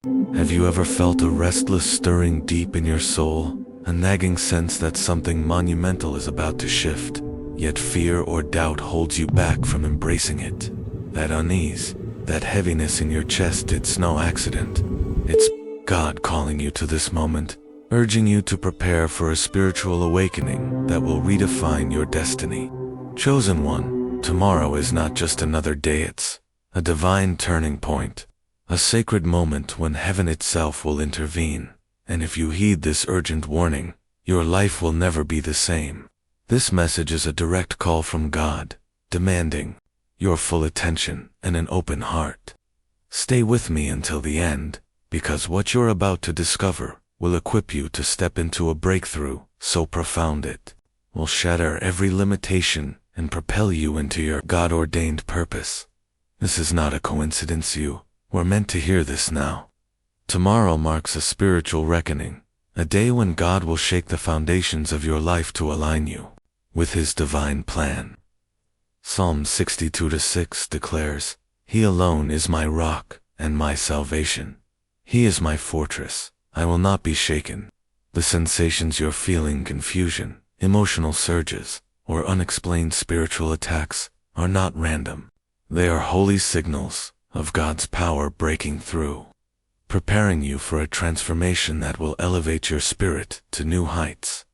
Have you ever felt a restless stirring deep in your soul, a nagging sense that something monumental is about to shift, yet fear or doubt holds you back from embracing it? That unease, that heaviness in your chest, it's no accident. It's God calling you to this moment, urging you to prepare for a spiritual awakening that will redefine your destiny. Chosen one, tomorrow is not just another day, it's a divine turning point, a sacred moment when heaven itself will intervene. And if you heed this urgent warning, your life will never be the same. This message is a direct call from God, demanding your full attention and an open heart. Stay with me until the end, because what you're about to discover will equip you to step into a breakthrough so profound it will shatter every limitation and propel you into your God-ordained purpose. This is not a coincidence. You were meant to hear this now. Tomorrow marks a spiritual reckoning, a day when God will shake the foundations of your life to align you with His divine plan. Psalm 62:6 declares, "He alone is my rock and my salvation. He is my fortress, I will not be shaken." The sensations you're feeling, confusion, emotional surges, or unexplained spiritual attacks, are not random. They are holy signals of God's power breaking through, preparing you for a transformation that will elevate your spirit to new heights.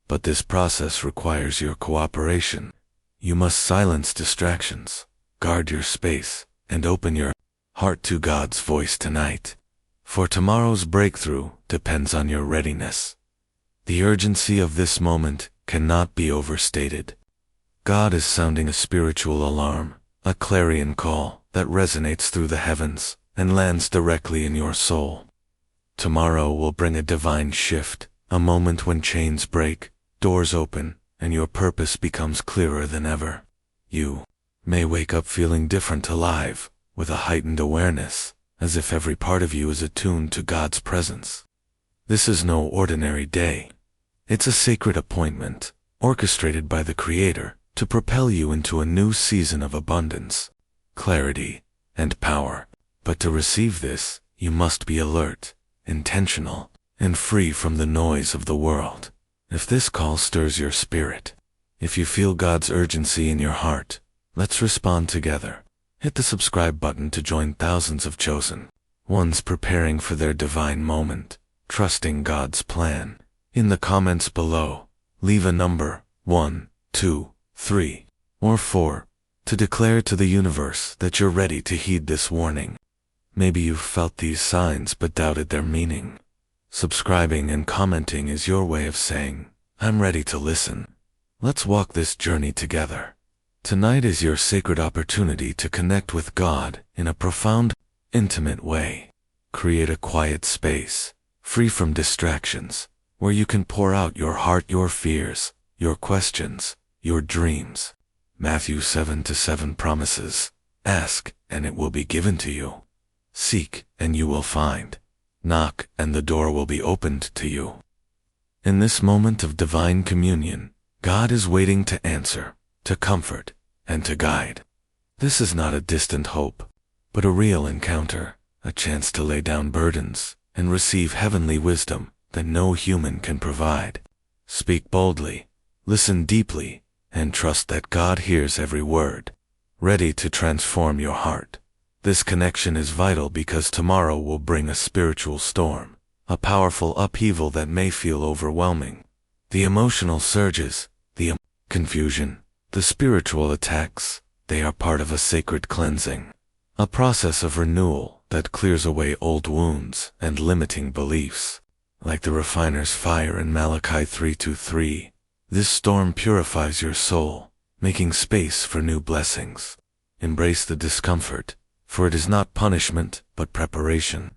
But this process requires your cooperation. You must silence distractions, guard your space, and open your heart to God's voice tonight. For tomorrow's breakthrough depends on your readiness. The urgency of this moment cannot be overstated. God is sounding a spiritual alarm, a clarion call that resonates through the heavens and lands directly in your soul. Tomorrow will bring a divine shift, a moment when chains break, doors open, and your purpose becomes clearer than ever. You may wake up feeling different, alive, with a heightened awareness, as if every part of you is attuned to God's presence. This is no ordinary day. It's a sacred appointment, orchestrated by the Creator, to propel you into a new season of abundance, clarity, and power. But to receive this, you must be alert, intentional, and free from the noise of the world. If this call stirs your spirit, if you feel God's urgency in your heart, let's respond together. Hit the subscribe button to join thousands of chosen ones preparing for their divine moment, trusting God's plan. In the comments below, leave a number, 1, 2, 3, or 4, to declare to the universe that you're ready to heed this warning. Maybe you've felt these signs but doubted their meaning. Subscribing and commenting is your way of saying, "I'm ready to listen." Let's walk this journey together. Tonight is your sacred opportunity to connect with God in a profound, intimate way. Create a quiet space, free from distractions, where you can pour out your heart, your fears, your questions, your dreams. Matthew 7:7 promises, "Ask, and it will be given to you. Seek, and you will find. Knock, and the door will be opened to you." In this moment of divine communion, God is waiting to answer, to comfort, and to guide. This is not a distant hope, but a real encounter, a chance to lay down burdens and receive heavenly wisdom that no human can provide. Speak boldly, listen deeply, and trust that God hears every word, ready to transform your heart. This connection is vital because tomorrow will bring a spiritual storm, a powerful upheaval that may feel overwhelming. The emotional surges, the confusion, the spiritual attacks, they are part of a sacred cleansing, a process of renewal that clears away old wounds and limiting beliefs. Like the refiner's fire in Malachi 3:3, this storm purifies your soul, making space for new blessings. Embrace the discomfort, for it is not punishment but preparation.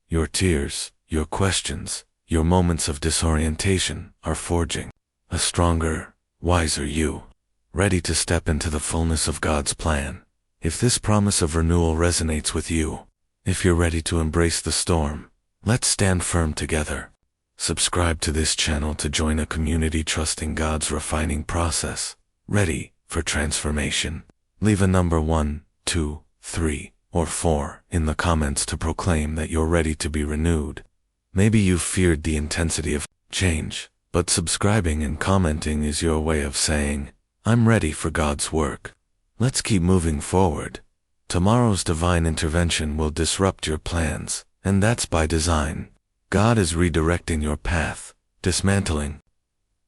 Your tears, your questions, your moments of disorientation are forging a stronger, wiser you, ready to step into the fullness of God's plan. If this promise of renewal resonates with you, if you're ready to embrace the storm, let's stand firm together. Subscribe to this channel to join a community trusting God's refining process, ready for transformation. Leave a number 1, 2, 3, or 4 in the comments to proclaim that you're ready to be renewed. Maybe you've feared the intensity of change, but subscribing and commenting is your way of saying, I'm ready for God's work. Let's keep moving forward. Tomorrow's divine intervention will disrupt your plans, and that's by design. God is redirecting your path, dismantling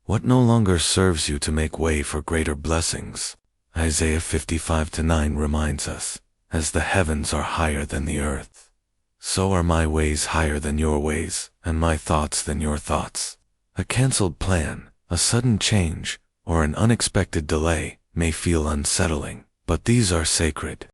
what no longer serves you to make way for greater blessings. Isaiah 55:9 reminds us, as the heavens are higher than the earth, so are my ways higher than your ways, and my thoughts than your thoughts. A canceled plan, a sudden change, or an unexpected delay may feel unsettling, but these are sacred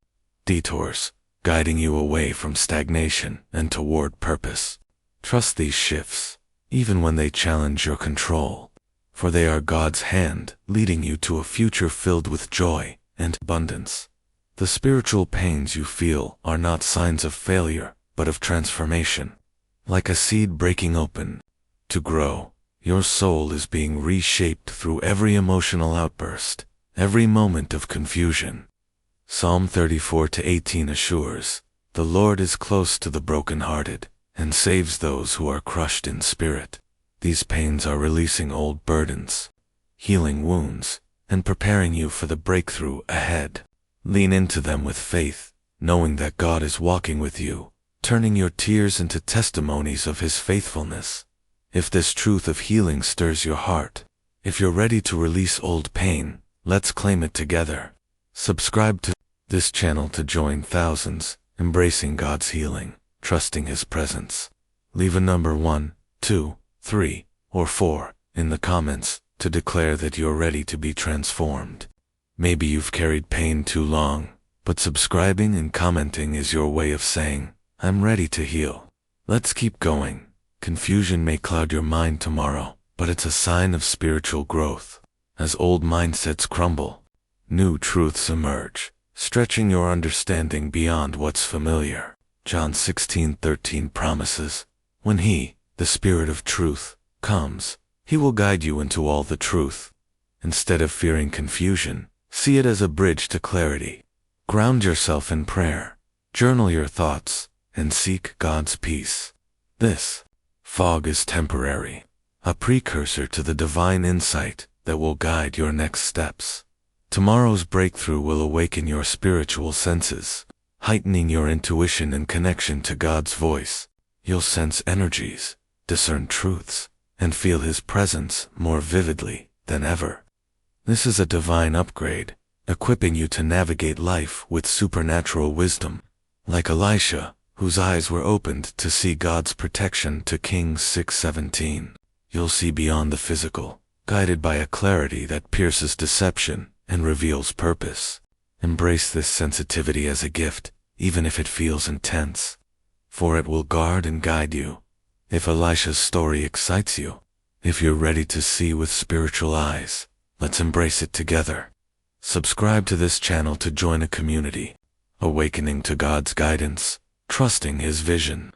detours, guiding you away from stagnation and toward purpose. Trust these shifts, even when they challenge your control, for they are God's hand leading you to a future filled with joy and abundance. The spiritual pains you feel are not signs of failure, but of transformation. Like a seed breaking open to grow, your soul is being reshaped through every emotional outburst, every moment of confusion. Psalm 34:18 assures, the Lord is close to the brokenhearted, and saves those who are crushed in spirit. These pains are releasing old burdens, healing wounds, and preparing you for the breakthrough ahead. Lean into them with faith, knowing that God is walking with you, turning your tears into testimonies of His faithfulness. If this truth of healing stirs your heart, if you're ready to release old pain, let's claim it together. Subscribe to this channel to join thousands, embracing God's healing, trusting His presence. Leave a number 1, 2, 3, or 4 in the comments to declare that you're ready to be transformed. Maybe you've carried pain too long, but subscribing and commenting is your way of saying, I'm ready to heal. Let's keep going. Confusion may cloud your mind tomorrow, but it's a sign of spiritual growth. As old mindsets crumble, new truths emerge, stretching your understanding beyond what's familiar. John 16:13 promises, when He, the Spirit of truth, comes, He will guide you into all the truth. Instead of fearing confusion, see it as a bridge to clarity. Ground yourself in prayer, journal your thoughts, and seek God's peace. This fog is temporary, a precursor to the divine insight that will guide your next steps. Tomorrow's breakthrough will awaken your spiritual senses, heightening your intuition and connection to God's voice. You'll sense energies, discern truths, and feel His presence more vividly than ever. This is a divine upgrade, equipping you to navigate life with supernatural wisdom. Like Elisha, whose eyes were opened to see God's protection to Kings 6:17, you'll see beyond the physical, guided by a clarity that pierces deception and reveals purpose. Embrace this sensitivity as a gift, even if it feels intense, for it will guard and guide you. If Elisha's story excites you, if you're ready to see with spiritual eyes, let's embrace it together. Subscribe to this channel to join a community, awakening to God's guidance, trusting His vision.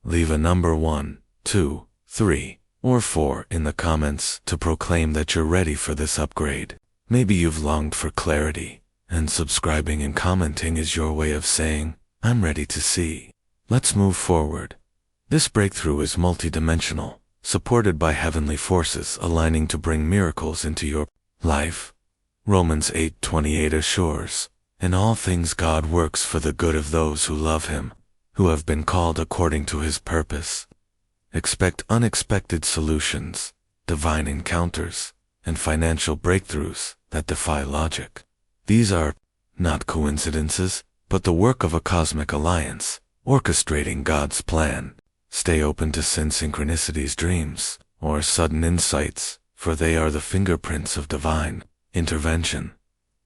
Leave a number 1, 2, 3, or 4 in the comments to proclaim that you're ready for this upgrade. Maybe you've longed for clarity, and subscribing and commenting is your way of saying, I'm ready to see. Let's move forward. This breakthrough is multidimensional, supported by heavenly forces aligning to bring miracles into your life. Romans 8:28 assures, in all things God works for the good of those who love Him, who have been called according to His purpose. Expect unexpected solutions, divine encounters, and financial breakthroughs that defy logic. These are not coincidences, but the work of a cosmic alliance, orchestrating God's plan. Stay open to synchronicities, dreams, or sudden insights, for they are the fingerprints of divine intervention.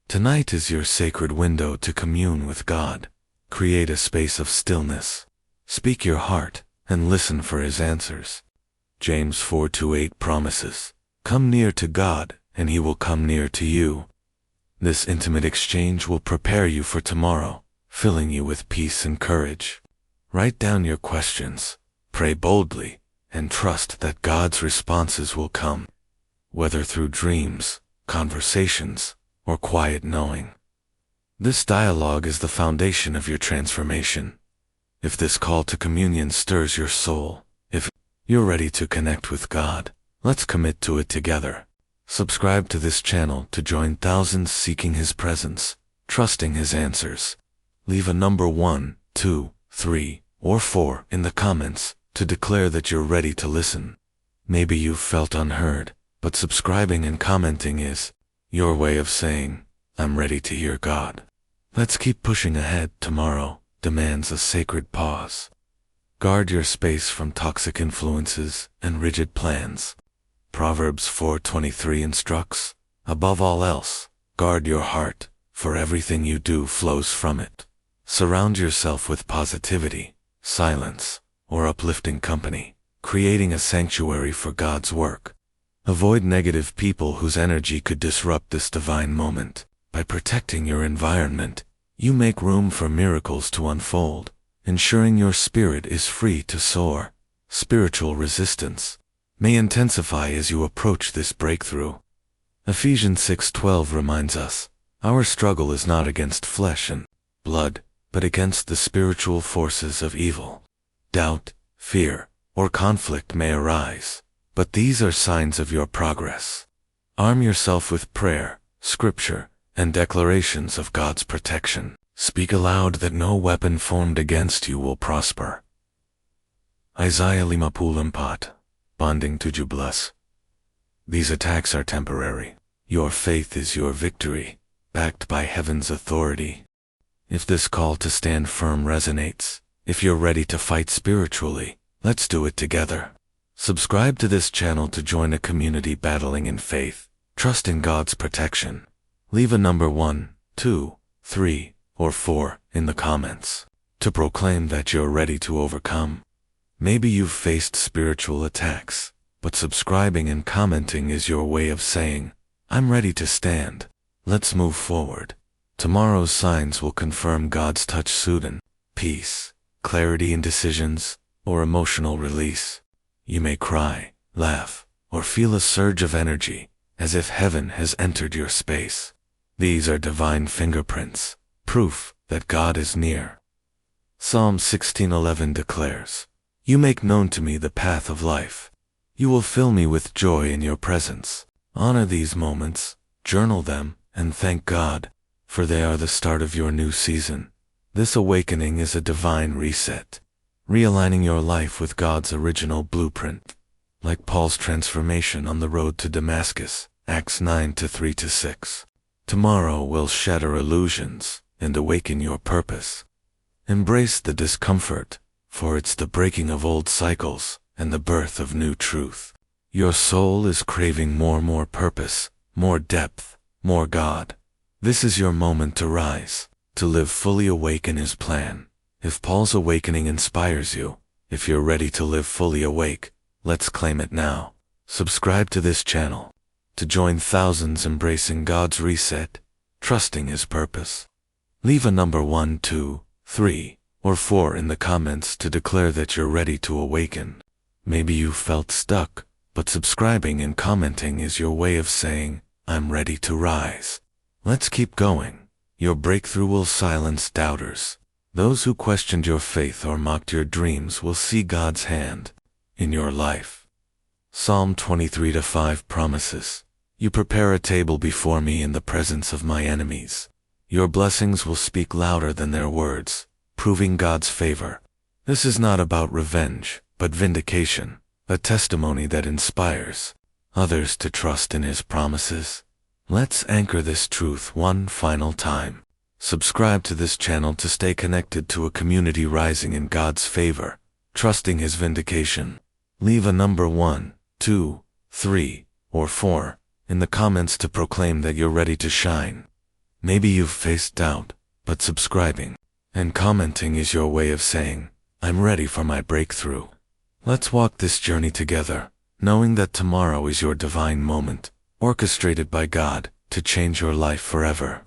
Tonight is your sacred window to commune with God. Create a space of stillness. Speak your heart, and listen for His answers. James 4:8 promises, come near to God, and He will come near to you. This intimate exchange will prepare you for tomorrow, filling you with peace and courage. Write down your questions, pray boldly, and trust that God's responses will come, whether through dreams, conversations, or quiet knowing. This dialogue is the foundation of your transformation. If this call to communion stirs your soul, if you're ready to connect with God, let's commit to it together. Subscribe to this channel to join thousands seeking His presence, trusting His answers. Leave a number 1, 2, 3, or 4 in the comments to declare that you're ready to listen. Maybe you've felt unheard, but subscribing and commenting is your way of saying, I'm ready to hear God. Let's keep pushing ahead. Tomorrow demands a sacred pause. Guard your space from toxic influences and rigid plans. Proverbs 4:23 instructs, above all else, guard your heart, for everything you do flows from it. Surround yourself with positivity, silence, or uplifting company, creating a sanctuary for God's work. Avoid negative people whose energy could disrupt this divine moment. By protecting your environment, you make room for miracles to unfold, ensuring your spirit is free to soar. Spiritual resistance may intensify as you approach this breakthrough. Ephesians 6:12 reminds us, our struggle is not against flesh and blood, but against the spiritual forces of evil. Doubt, fear, or conflict may arise, but these are signs of your progress. Arm yourself with prayer, scripture, and declarations of God's protection. Speak aloud that no weapon formed against you will prosper. Isaiah 54, bonding 17. These attacks are temporary. Your faith is your victory, backed by heaven's authority. If this call to stand firm resonates, if you're ready to fight spiritually, let's do it together. Subscribe to this channel to join a community battling in faith, trusting God's protection. Leave a number 1, 2, 3, or 4 in the comments to proclaim that you're ready to overcome. Maybe you've faced spiritual attacks, but subscribing and commenting is your way of saying, I'm ready to stand. Let's move forward. Tomorrow's signs will confirm God's touch soothe, peace, clarity in decisions, or emotional release. You may cry, laugh, or feel a surge of energy, as if heaven has entered your space. These are divine fingerprints, proof that God is near. Psalm 16:11 declares, You make known to me the path of life. You will fill me with joy in your presence. Honor these moments, journal them, and thank God, for they are the start of your new season. This awakening is a divine reset, realigning your life with God's original blueprint, like Paul's transformation on the road to Damascus, Acts 9:3-6. Tomorrow will shatter illusions and awaken your purpose. Embrace the discomfort, for it's the breaking of old cycles and the birth of new truth. Your soul is craving more purpose, more depth, more God. This is your moment to rise, to live fully awake in His plan. If Paul's awakening inspires you, if you're ready to live fully awake, let's claim it now. Subscribe to this channel to join thousands embracing God's reset, trusting His purpose. Leave a number 1, 2, 3, or 4 in the comments to declare that you're ready to awaken. Maybe you felt stuck, but subscribing and commenting is your way of saying, I'm ready to rise. Let's keep going. Your breakthrough will silence doubters. Those who questioned your faith or mocked your dreams will see God's hand in your life. Psalm 23:5 promises, You prepare a table before me in the presence of my enemies. Your blessings will speak louder than their words, proving God's favor. This is not about revenge, but vindication, a testimony that inspires others to trust in His promises. Let's anchor this truth one final time. Subscribe to this channel to stay connected to a community rising in God's favor, trusting His vindication. Leave a number 1, 2, 3, or 4 in the comments to proclaim that you're ready to shine. Maybe you've faced doubt, but subscribing and commenting is your way of saying, I'm ready for my breakthrough. Let's walk this journey together, knowing that tomorrow is your divine moment, orchestrated by God to change your life forever.